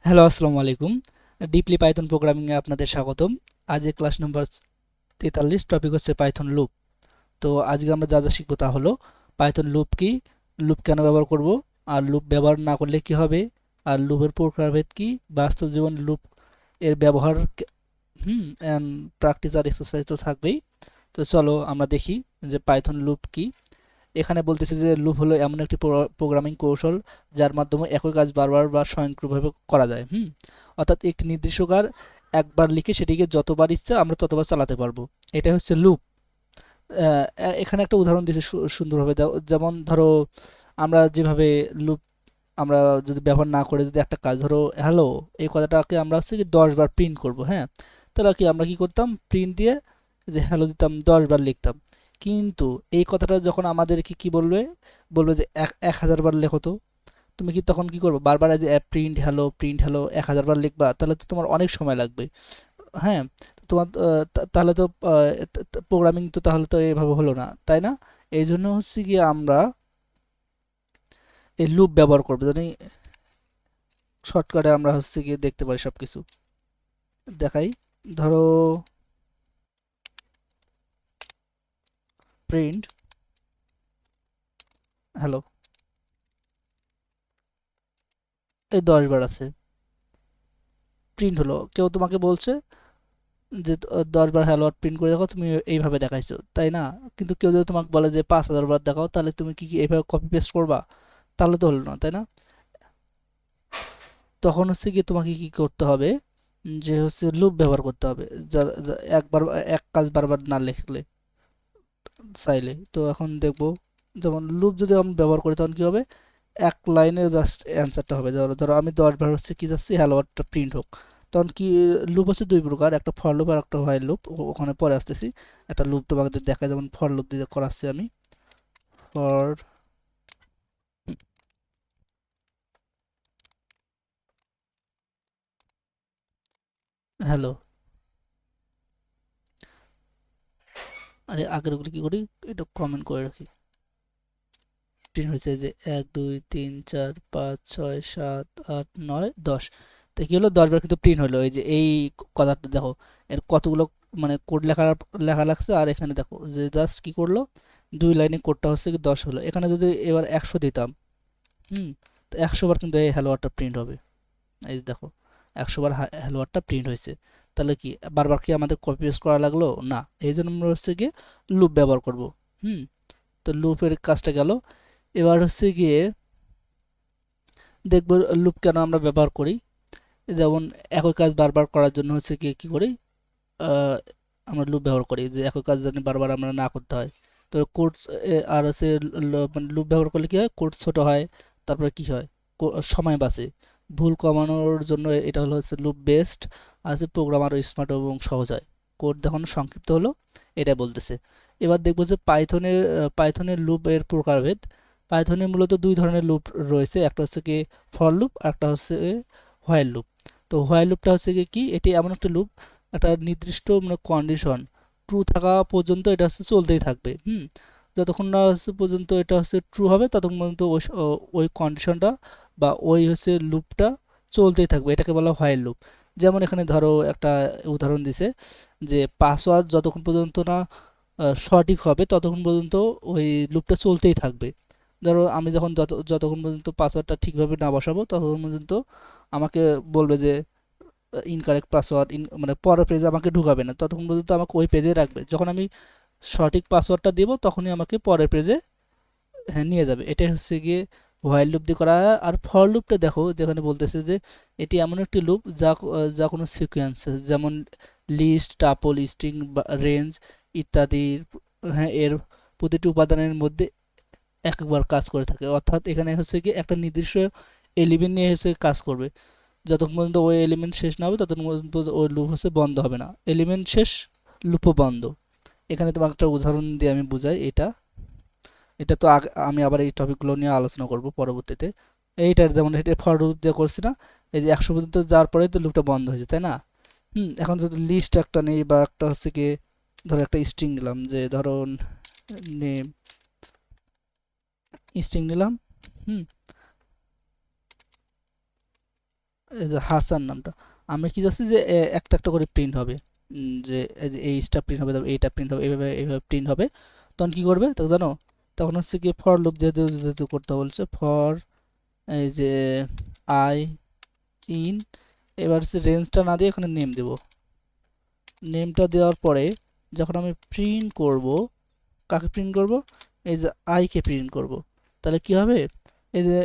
Hello, আসসালামু আলাইকুম। Deeply Python প্রোগ্রামিংয়ে আপনাদের স্বাগতম। আজ ক্লাস নম্বর 43, টপিক হচ্ছে পাইথন লুপ। তো আজকে আমরা যা যা শিখবো তা হলো পাইথন লুপ কি, লুপ কেন ব্যবহার করব, আর লুপ ব্যবহার না করলে কি হবে, আর লুপের প্রকারভেদ কি, বাস্তব জীবন লুপ এর ব্যবহার অ্যান্ড প্র্যাকটিস আর এক্সারসাইজ তো থাকবেই। তো চলো আমরা দেখি যে পাইথন লুপ কি। এখানে বলতেছে যে লুপ হলো এমন একটি প্রোগ্রামিং কৌশল যার মাধ্যমে একই কাজ বারবার বা স্বয়ংক্রিয়ভাবে করা যায়। অর্থাৎ একটি নির্দিষ্ট কাজ একবার লিখে সেটিকে যতবার ইচ্ছা আমরা ততবার চালাতে পারবো। এটা হচ্ছে লুপ। এখানে একটা উদাহরণ দিয়েছে সুন্দরভাবে। যেমন ধরো আমরা যেভাবে লুপ আমরা যদি ব্যবহার না করে যদি একটা কাজ ধরো হ্যালো, এই কথাটাকে আমরা হচ্ছে কি 10 বার প্রিন্ট করব। হ্যাঁ, তাহলে কি আমরা কি করতাম, প্রিন্ট দিয়ে যে হ্যালো দিতাম, 10 বার লিখতাম। কিন্তু এই কথাটা যখন আমাদেরকে কি বলবে, বলবে যে 1000 বার লেখো, তো তুমি কি তখন কি করবে, বারবার এই যে প্রিন্ট হ্যালো 1000 বার লিখবা, তাহলে তো তোমার অনেক সময় লাগবে। হ্যাঁ, তোমার তাহলে তো প্রোগ্রামিং তো তাহলে তো এভাবে হলো না, তাই না? এই জন্য হচ্ছে গিয়ে আমরা এই লুপ ব্যবহার করবো, জানি শর্টকাটে আমরা হচ্ছে গিয়ে দেখতে পারি সবকিছু। দেখাই, ধরো প্রিন্ট হ্যালো, এই 10 বার আছে, প্রিন্ট হলো। কেউ তোমাকে বলছে যে 10 বার হ্যালো প্রিন্ট করে দেখো, তুমি এইভাবে দেখাইছো, তাই না? কিন্তু কেউ যদি তোমাকে বলে যে 5000 বার দেখাও, তাহলে তুমি কি এইভাবে কপি পেস্ট করবা? তাহলে তো হলো না, তাই না? তখন হচ্ছে কি তোমাকে কি করতে হবে, যে হচ্ছে লুপ ব্যবহার করতে হবে। একবার এক কাজ বারবার না লিখলে চাইলে। তো এখন দেখবো, যেমন লুপ যদি আমরা ব্যবহার করি তখন কি হবে, এক লাইনে জাস্ট অ্যান্সারটা হবে। ধরো ধরো আমি 10 বার হচ্ছে কি যাচ্ছি হ্যালো ওয়ার্ডটা প্রিন্ট হোক। তখন কি, লুপ হচ্ছে দুই প্রকার, একটা ফর লুপ আর একটা হোয়াইল লুপ। ওখানে পরে আসতেছি। একটা লুপ তোমাকে দেখায়, যেমন ফর লুপ দিয়ে করাচ্ছি আমি। ফর হ্যালো, আরে আগের ওগুলো কি করি, এটা কমেন্ট করে রাখি। প্রিন্ট হয়েছে যে 1 2 3 4 5 6 7 8 9 10। তো কি হলো, 10 বার কিন্তু প্রিন্ট হলো। এই যে এই কথাটা দেখো, এর কতগুলো মানে কোড লেখা লেখা লাগছে। আর এখানে দেখো যে জাস্ট কি করলো, 2 লাইনে কোডটা হচ্ছে কি 10 হলো। এখানে যদি এবার 100 দিতাম, হুম তো 100 বার কিন্তু এই হ্যালো ওয়ার্ডটা প্রিন্ট হবে। এই যে দেখো, 100 বার হ্যালো ওয়ার্ডটা প্রিন্ট হয়েছে। তাহলে কি বারবার কি আমাদের কপি পেস্ট করা লাগলো না? এই জন্য আমরা হচ্ছে গিয়ে লুপ ব্যবহার করব। হুম তো লুপের কাজটা গেল। এবার হচ্ছে গিয়ে দেখব লুপ কেন আমরা ব্যবহার করি। যেমন একই কাজ বারবার করার জন্য হচ্ছে কি কি করি, আহ, আমরা লুপ ব্যবহার করি যে একই কাজ যেন বারবার আমরা না করতে হয়। তো কোড আর হচ্ছে মানে লুপ ব্যবহার করলে কি হয়, কোড ছোট হয়। তারপরে কি হয়, সময় বাঁচে, ভুল কমানোর জন্য এটা হলো হচ্ছে লুপ বেস্ট। আর হচ্ছে প্রোগ্রাম আরও স্মার্ট এবং সহজ হয়। কোড যখন সংক্ষিপ্ত হলো, এটা বলতেছে। এবার দেখবো যে পাইথনের লুপের প্রকারভেদ। পাইথনে মূলত দুই ধরনের লুপ রয়েছে, একটা হচ্ছে কি ফর লুপ, আর একটা হচ্ছে হোয়াইল লুপ। তো হোয়াইল লুপটা হচ্ছে কি, এটি এমন একটা লুপ, একটা নির্দিষ্ট মানে কন্ডিশন ট্রু থাকা পর্যন্ত এটা হচ্ছে চলতেই থাকবে। যতক্ষণ না হচ্ছে পর্যন্ত এটা হচ্ছে ট্রু হবে, ততক্ষণ পর্যন্ত ওই কন্ডিশনটা বা ওই হচ্ছে লুপটা চলতেই থাকবে। এটাকে বলা হয় হোয়াইল লুপ। যেমন এখানে ধরো একটা উদাহরণ দিছে যে পাসওয়ার্ড যতক্ষণ পর্যন্ত না সঠিক হবে ততক্ষণ পর্যন্ত ওই লুপটা চলতেই থাকবে। ধরো আমি যখন যতক্ষণ পর্যন্ত পাসওয়ার্ডটা ঠিকভাবে না বসাবো ততক্ষণ পর্যন্ত আমাকে বলবে যে ইনকারেক্ট পাসওয়ার্ড, মানে পরের পেজে আমাকে ঢুকাবে না, ততক্ষণ পর্যন্ত আমাকে ওই পেজে রাখবে। যখন আমি সঠিক পাসওয়ার্ডটা দিব তখনই আমাকে পরের পেজে হ্যাঁ নিয়ে যাবে। এটাই হচ্ছে গিয়ে হোয়াইল লুপ দিয়ে করা হয়। আর ফর লুপটা দেখো, যেখানে বলতেছে যে এটি এমন একটি লুপ যা কোনো সিকোয়েন্স, যেমন লিস্ট, টাপল, স্ট্রিং, রেঞ্জ ইত্যাদি, হ্যাঁ, এর প্রতিটি উপাদানের মধ্যে একবার কাজ করে থাকে। অর্থাৎ এখানে হচ্ছে কি একটা নির্দিষ্ট এলিমেন্ট নিয়ে হচ্ছে কাজ করবে। যতক্ষণ পর্যন্ত ওই এলিমেন্ট শেষ না হবে ততক্ষণ পর্যন্ত ওই লুপ হচ্ছে বন্ধ হবে না। এলিমেন্ট শেষ, লুপও বন্ধ। এখানে তোমাকে একটা উদাহরণ দিয়ে আমি বুঝাই এটা। এটা তো আমি আবার এই টপিকগুলো নিয়ে আলোচনা করব পরবর্তীতে। এইটার যেমন এটা ফর লুপ দিয়ে করছি না, এই যে 100 পর্যন্ত যাওয়ার পরেই তো লুপটা বন্ধ হয়েছে, তাই না? এখন যদি লিস্ট একটা নেই বা একটা হচ্ছে কি, ধরো একটা স্ট্রিং নিলাম, যে ধরো নেম স্ট্রিং নিলাম। হুম এই যে হাসান নামটা আমি কি যাচ্ছি যে একটা একটা করে প্রিন্ট হবে, যে এই যে এইটা প্রিন্ট হবে, তারপর এইটা প্রিন্ট হবে, এইভাবে এইভাবে প্রিন্ট হবে। তখন কি করবে তখন জানো, তখন হচ্ছে কি ফর লুপ যেহেতু যেহেতু করতে বলছে, ফর এই যে আই ইন, এবার হচ্ছে রেঞ্জটা না দিয়ে এখানে নেম দেব। নেমটা দেওয়ার পরে যখন আমি প্রিন্ট করব, কাকে প্রিন্ট করব, এই যে আই কে প্রিন্ট করব, তাহলে কি হবে, এই যে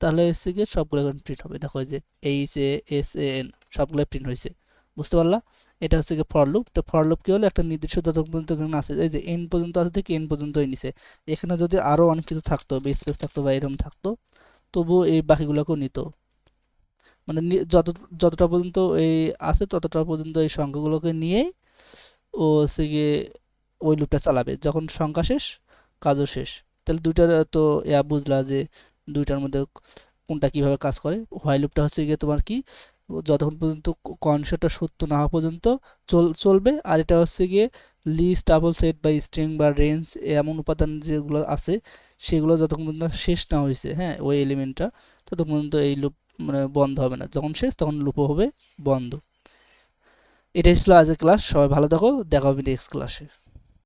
তাহলে হচ্ছে গিয়ে সবগুলো এখন প্রিন্ট হবে। দেখো এই যে H A S A N সবগুলো প্রিন্ট হয়েছে, বুঝতে পারলা? এটা হচ্ছে গিয়ে ফর লুপ। তো ফর লুপ কি হলো, একটা নির্দিষ্ট যতক্ষণ পর্যন্ত এখানে আছে, এই যে এন পর্যন্ত আছে থেকে এন পর্যন্তই নিছে। এখানে যদি আরো অনেক কিছু থাকতো, স্পেস থাকতো বা এরকম থাকতো, তবুও এই বাকিগুলোকেও নিত। মানে যতটা পর্যন্ত এই আছে ততটা পর্যন্ত এই সংখ্যাগুলোকে নিয়েই ও হচ্ছে গিয়ে ওই লুপটা চালাবে। যখন সংখ্যা শেষ, কাজও শেষ। তাহলে দুইটার তো বুঝলা যে দুইটার মধ্যে কোনটা কিভাবে কাজ করে। হোয়াইল লুপটা হচ্ছে গিয়ে তোমার কি, যতক্ষণ পর্যন্ত কন্ডিশনটা সত্য না হওয়া পর্যন্ত চলবে। আর এটা হচ্ছে গিয়ে লিস্ট, ডাবল সেট বা স্ট্রিং বা রেঞ্জ এমন উপাদান যেগুলো আছে সেগুলো যতক্ষণ পর্যন্ত শেষ না হয়েছে, হ্যাঁ ওই এলিমেন্টটা, ততক্ষণ পর্যন্ত এই লুপ মানে বন্ধ হবে না। যখন শেষ তখন লুপও হবে বন্ধ। এটাই ছিল আজকের ক্লাস। সবাই ভালো থাকো, দেখা হবে নেক্সট ক্লাসে।